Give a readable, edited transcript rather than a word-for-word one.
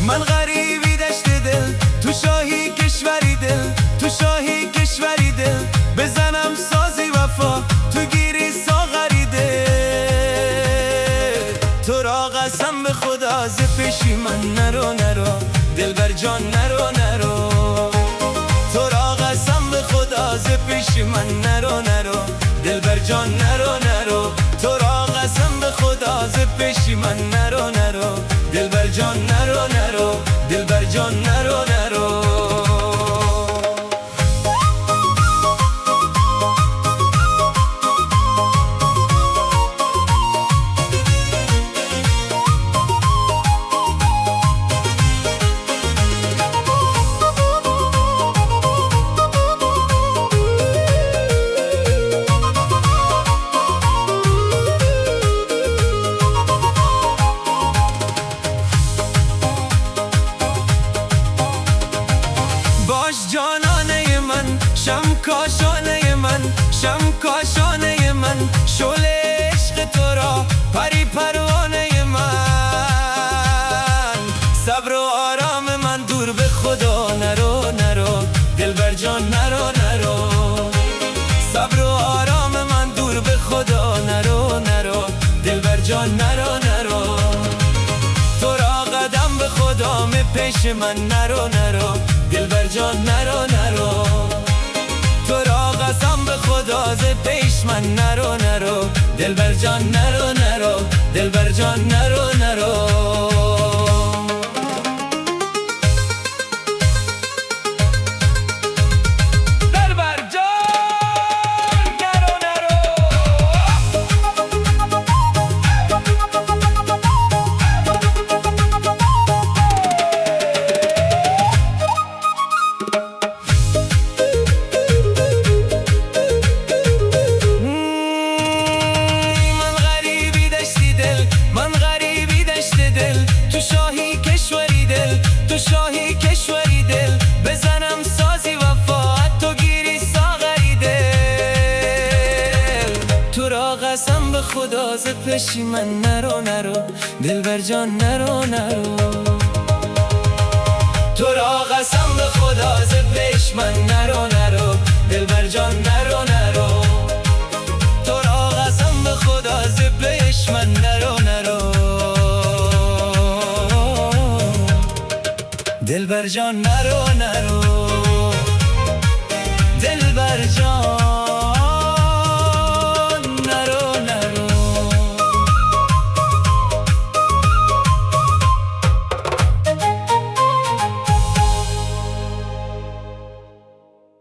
من غریبی دشت دل، تو شاهی کشوری دل، تو شاهی کشوری دل، بزنم سازی وفا، تو گیری ساغری دل. تو را قسم به خدا ز پیشی من نرو نرو، دلبر جان نرو نرو. تو را قسم به خدا ز پیشی من نرو نرو، دلبر جان نرو نرو. تو را قسم به خدا ز پیشی من نرو نرو، دلبر جان نرو نرو، دلبر جان نرو نرو. جانانه من، شم کاشانه من، شم کاشانه من، شعله عشق تو را پری پروانه من. صبر و آرام من دور به خدا نرو نرو، دلبر جان نرو نرو. صبر و آرام من دور به خدا نرو نرو، دلبر جان نرو نرو. تو را قدم به خدا می پیش من نرو نرو، دلبر جان نرو نرو. تو را قسم به خدا ز پیش من نرو نرو، دلبر جان نرو نرو، دلبر جان نرو نرو. تو شاهی کشوری دل، بزنم سازی وفا، تو گیری ساغری دل. تو را قسم به خدا ز پیشی من نرو نرو، دلبر جان نرو نرو. تو را قسم به خدا ز پیش من نرو نرو، دلبر جان نرو نرو. تو را قسم به خدا ز پیش من نرو نرو، دلبر جان نرو نرو، دلبر جان.